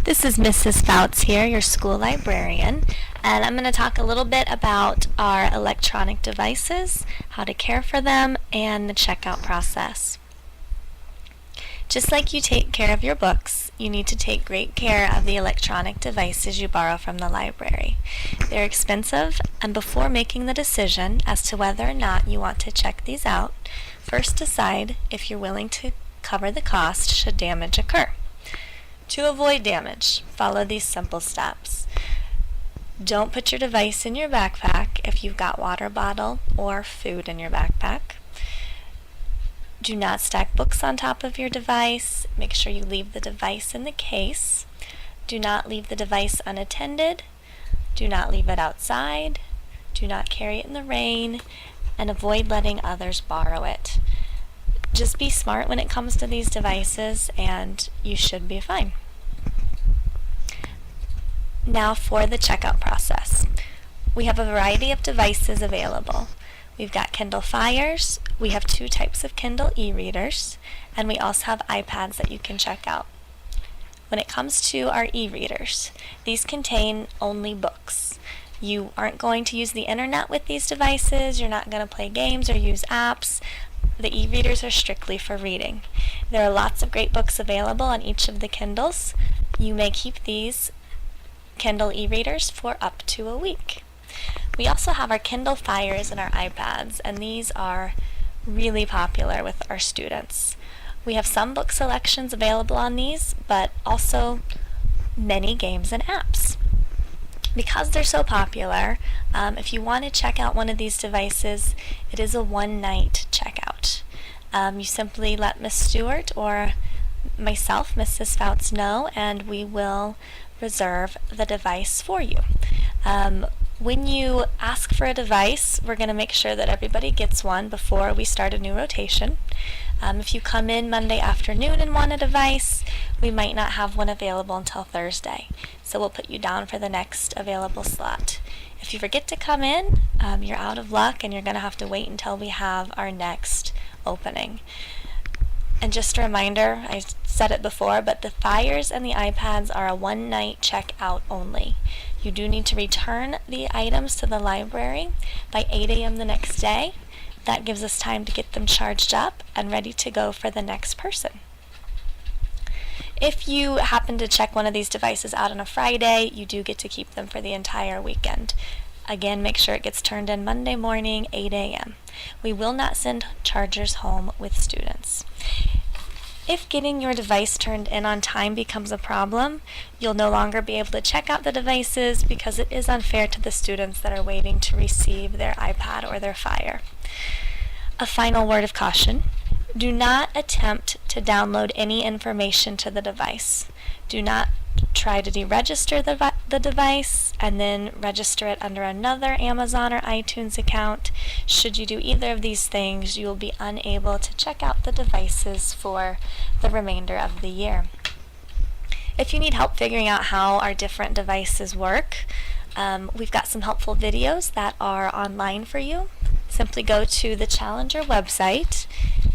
This is Mrs. Fouts here, your school librarian, and I'm going to talk a little bit about our electronic devices, how to care for them, and the checkout process. Just like you take care of your books, you need to take great care of the electronic devices you borrow from the library. They're expensive, and before making the decision as to whether or not you want to check these out, first decide if you're willing to cover the cost should damage occur. To avoid damage, follow these simple steps. Don't put your device in your backpack if you've got water bottle or food in your backpack. Do not stack books on top of your device. Make sure you leave the device in the case. Do not leave the device unattended. Do not leave it outside. Do not carry it in the rain, and avoid letting others borrow it. Just be smart when it comes to these devices, and you should be fine. Now for the checkout process. We have a variety of devices available. We've got Kindle Fires, we have 2 types of Kindle e-readers, and we also have iPads that you can check out. When it comes to our e-readers, these contain only books. You aren't going to use the internet with these devices, you're not going to play games or use apps. The e-readers are strictly for reading. There are lots of great books available on each of the Kindles. You may keep these Kindle e-readers for up to a week. We also have our Kindle Fires and our iPads, and these are really popular with our students. We have some book selections available on these, but also many games and apps. Because they're so popular, if you want to check out one of these devices, it is a one-night checkout. You simply let Miss Stewart or myself, Mrs. Fouts, know, and we will reserve the device for you. When you ask for a device, we're going to make sure that everybody gets one before we start a new rotation. If you come in Monday afternoon and want a device, we might not have one available until Thursday. So we'll put you down for the next available slot. If you forget to come in, you're out of luck and you're going to have to wait until we have our next opening. And just a reminder, I said it before, but the Fires and the iPads are a one-night checkout only. You do need to return the items to the library by 8 a.m. the next day. That gives us time to get them charged up and ready to go for the next person. If you happen to check one of these devices out on a Friday, you do get to keep them for the entire weekend. Again, make sure it gets turned in Monday morning, 8 a.m. We will not send chargers home with students. If getting your device turned in on time becomes a problem, you'll no longer be able to check out the devices because it is unfair to the students that are waiting to receive their iPad or their Fire. A final word of caution. Do not attempt to download any information to the device. Do not try to deregister the device and then register it under another Amazon or iTunes account. Should you do either of these things, you will be unable to check out the devices for the remainder of the year. If you need help figuring out how our different devices work, we've got some helpful videos that are online for you. Simply go to the Challenger website,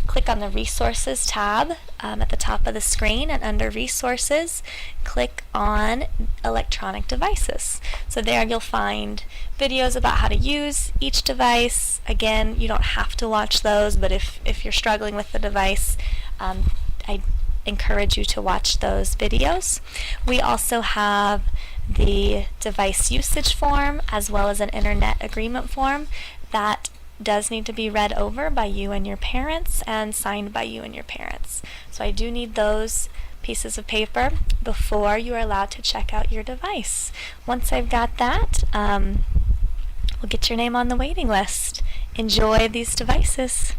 click on the Resources tab at the top of the screen, and under Resources, click on Electronic Devices. So there you'll find videos about how to use each device. Again, you don't have to watch those, but if you're struggling with the device, I encourage you to watch those videos. We also have the device usage form as well as an internet agreement form that does need to be read over by you and your parents and signed by you and your parents. So I do need those pieces of paper before you are allowed to check out your device. Once I've got that, we'll get your name on the waiting list. Enjoy these devices.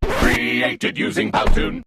Created using Powtoon.